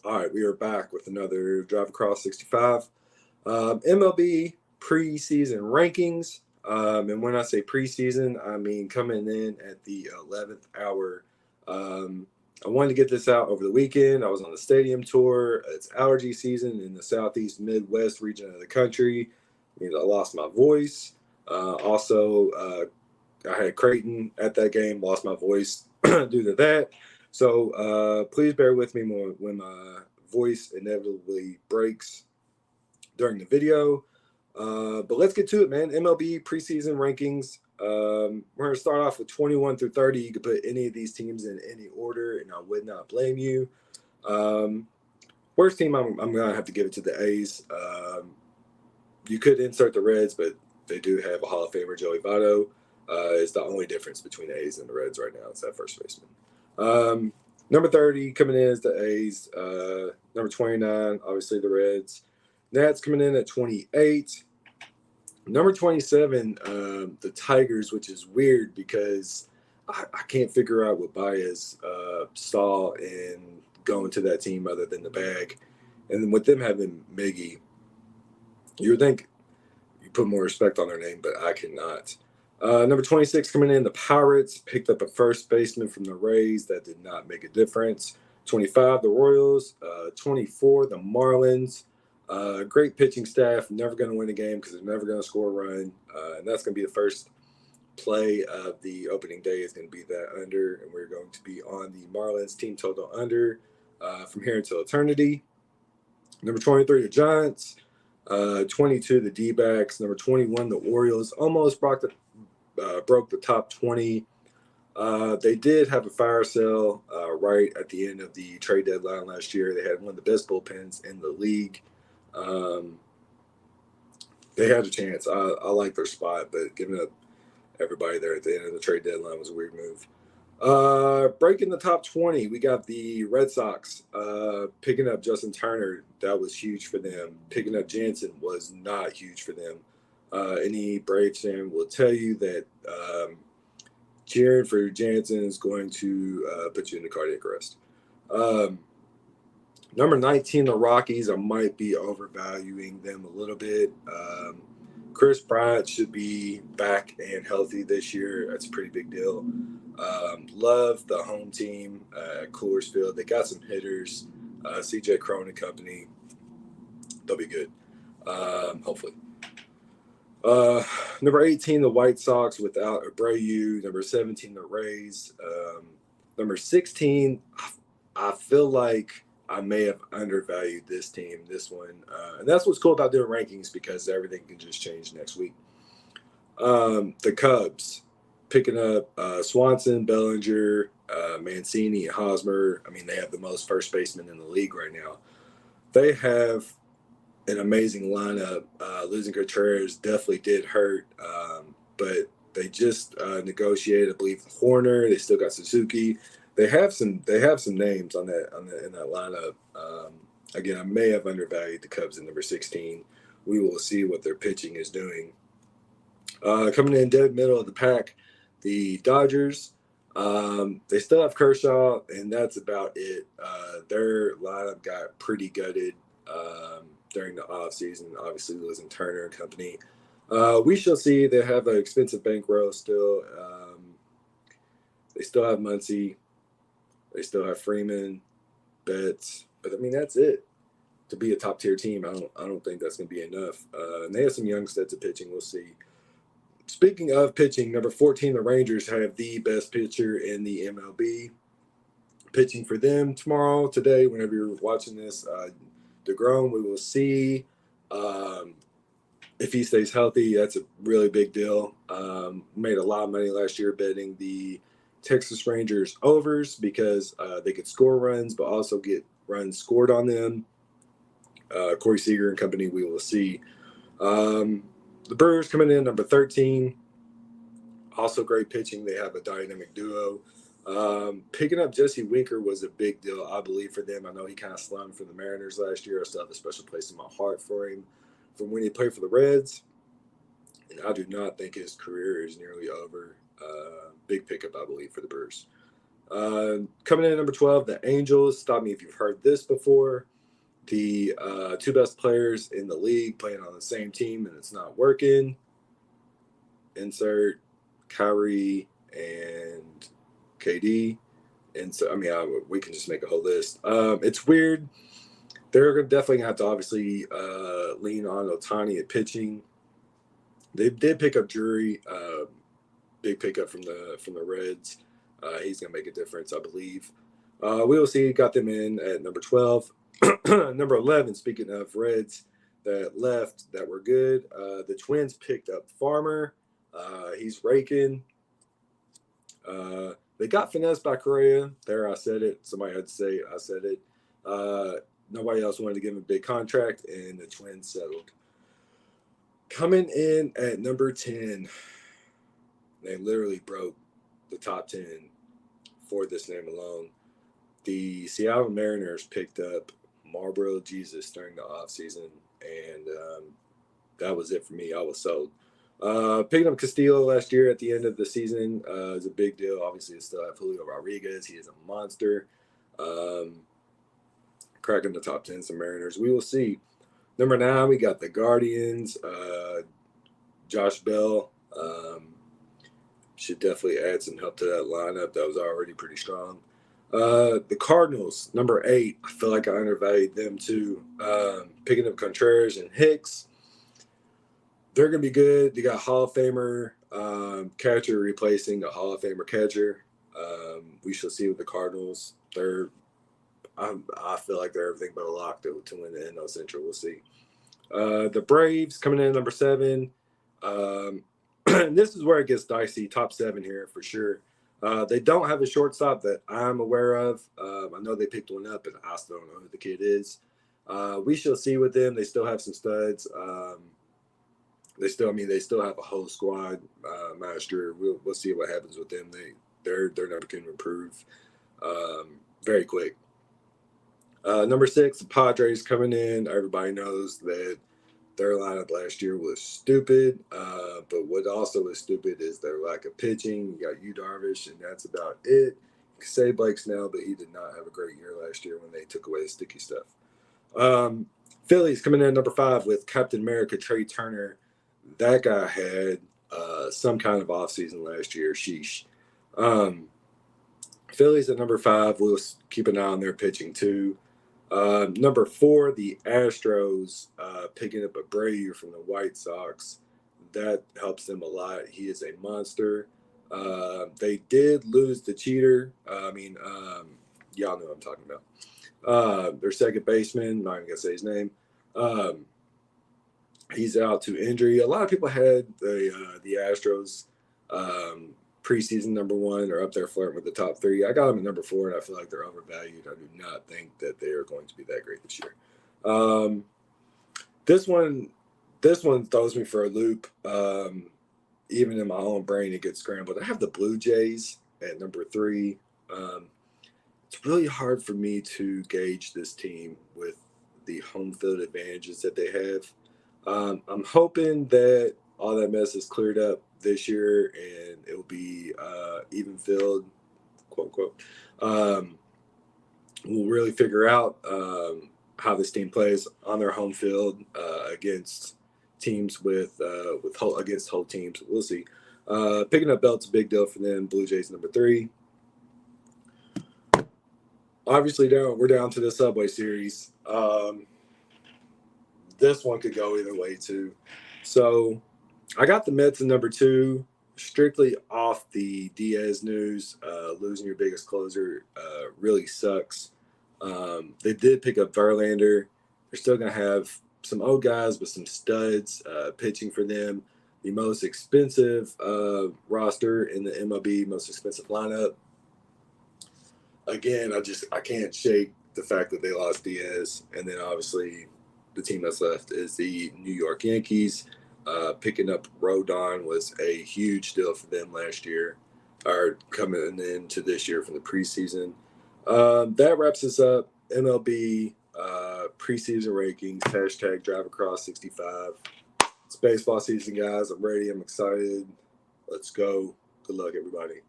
All right, we are back with another Drive Across 65. MLB preseason rankings. And when I say preseason, I mean coming in at the 11th hour. I wanted to get this out over the weekend. I was on the stadium tour. It's allergy season in the southeast Midwest region of the country. I lost my voice. I had Creighton at that game, lost my voice due to that. So please bear with me when my voice inevitably breaks during the video. But let's get to it, man. MLB preseason rankings. We're going to start off with 21 through 30. You could put any of these teams in any order, and I would not blame you. Worst team, I'm going to have to give it to the A's. You could insert the Reds, but they do have a Hall of Famer, Joey Votto. It's the only difference between the A's and the Reds right now. It's that first baseman. Number 30 coming in is the A's. Number 29, obviously the Reds. Nats coming in at 28. Number 27, the Tigers, which is weird because I can't figure out what Baez saw in going to that team other than the bag. And then with them having Miggy, you would think you put more respect on their name, but I cannot. Number 26 coming in, the Pirates picked up a first baseman from the Rays. That did not make a difference. 25, the Royals. 24, the Marlins. Great pitching staff. Never going to win a game because they're never going to score a run. And that's going to be the first play of the opening day is going to be that under. And we're going to be on the Marlins team total under from here until eternity. Number 23, the Giants. 22, the D-backs. Number 21, the Orioles. Almost broke the top 20. They did have a fire sale right at the end of the trade deadline last year. They had one of the best bullpens in the league. They had a chance. I like their spot, but giving up everybody there at the end of the trade deadline was a weird move. Breaking the top 20, we got the Red Sox picking up Justin Turner. That was huge for them. Picking up Jansen was not huge for them. Any Braves fan will tell you that cheering for Jansen is going to put you in the cardiac arrest. Number 19, the Rockies. I might be overvaluing them a little bit. Chris Bryant should be back and healthy this year. That's a pretty big deal. Love the home team at Coors Field. They got some hitters. CJ Cron and company. They'll be good, hopefully. Number 18, the White Sox without Abreu. Number 17, the Rays. Number 16, I feel like I may have undervalued this team, this one. And that's what's cool about doing rankings because everything can just change next week. The Cubs picking up Swanson, Bellinger, Mancini, Hosmer. I mean, they have the most first basemen in the league right now. They have an amazing lineup. Losing Contreras definitely did hurt, but they just negotiated, I believe, Horner. They still got Suzuki. They have some names in that lineup. Again, I may have undervalued the Cubs in number 16. We will see what their pitching is doing. Coming in dead middle of the pack, the Dodgers. They still have Kershaw, and that's about it. Their lineup got pretty gutted during the offseason, obviously losing Turner and company. We shall see. They have an expensive bankroll still. They still have Muncy. They still have Freeman, Betts. But, I mean, that's it. To be a top-tier team, I don't think that's going to be enough. And they have some young sets of pitching. We'll see. Speaking of pitching, number 14, the Rangers have the best pitcher in the MLB. Pitching for them today, whenever you're watching this, DeGrom, we will see if he stays healthy. That's a really big deal. Made a lot of money last year betting the Texas Rangers overs because they could score runs, but also get runs scored on them. Corey Seager and company, we will see. The Brewers coming in number 13. Also great pitching. They have a dynamic duo. Picking up Jesse Winker was a big deal, I believe, for them. I know he kind of slumped for the Mariners last year. I still have a special place in my heart for him from when he played for the Reds. And I do not think his career is nearly over. Big pickup, I believe, for the Brewers. Coming in at number 12, the Angels. Stop me if you've heard this before. The two best players in the league playing on the same team and it's not working. Insert Kyrie and KD. And so, I mean, we can just make a whole list. It's weird. They're definitely going to have to obviously lean on Ohtani at pitching. They did pick up Drury, big pickup from the Reds. He's going to make a difference, I believe. We will see. Got them in at number 12. Number 11, speaking of Reds that left that were good, the Twins picked up Farmer. He's raking. They got finessed by Correa. There, I said it. Somebody had to say it. I said it. Nobody else wanted to give him a big contract, and the Twins settled. Coming in at number 10, they literally broke the top 10 for this name alone. The Seattle Mariners picked up Marlboro Jesus during the offseason, and that was it for me. I was sold. Picking up Castillo last year at the end of the season is a big deal. Obviously, it's still have Julio Rodriguez. He is a monster. Cracking the top 10 some Mariners. We will see. Number 9, we got the Guardians. Josh Bell should definitely add some help to that lineup that was already pretty strong. The Cardinals, number 8. I feel like I undervalued them too. Picking up Contreras and Hicks. They're going to be good. They got Hall of Famer catcher replacing a Hall of Famer catcher. We shall see with the Cardinals. I feel like they're everything but a lock to win the NL Central. We'll see. The Braves coming in at number 7. This is where it gets dicey. Top 7 here for sure. They don't have a shortstop that I'm aware of. I know they picked one up, and I still don't know who the kid is. We shall see with them. They still have some studs. They still have a whole squad. Master. We'll see what happens with them. Their number can improve very quick. Number 6, the Padres coming in. Everybody knows that their lineup last year was stupid. But what also was stupid is their lack of pitching. You got Yu Darvish, and that's about it. You can say Blake Snell, but he did not have a great year last year when they took away the sticky stuff. Phillies coming in at number 5 with Captain America, Trey Turner. That guy had some kind of offseason last year. Sheesh. Phillies at number 5. We'll keep an eye on their pitching too. Number 4, the Astros picking up Abreu from the White Sox. That helps them a lot. He is a monster. They did lose the cheater. Y'all know what I'm talking about. Their second baseman, I'm not even going to say his name. He's out to injury. A lot of people had the Astros preseason number 1 or up there flirting with the top 3. I got them at number 4, and I feel like they're overvalued. I do not think that they are going to be that great this year. This one throws me for a loop. Even in my own brain, it gets scrambled. I have the Blue Jays at number 3. It's really hard for me to gauge this team with the home field advantages that they have. I'm hoping that all that mess is cleared up this year and it will be even filled, quote unquote. We'll really figure out how this team plays on their home field against teams against whole teams. We'll see. Picking up belts, a big deal for them. Blue Jays number 3. Obviously, we're down to the Subway Series. This one could go either way too. So I got the Mets in number 2, strictly off the Diaz news. Losing your biggest closer really sucks. They did pick up Verlander. They're still going to have some old guys with some studs pitching for them. The most expensive roster in the MLB, most expensive lineup. Again, I can't shake the fact that they lost Diaz. And then obviously the team that's left is the New York Yankees. Picking up Rodon was a huge deal for them last year, or coming into this year from the preseason. That wraps us up. MLB preseason rankings, hashtag Drive Across 65. It's baseball season, guys. I'm ready. I'm excited. Let's go. Good luck, everybody.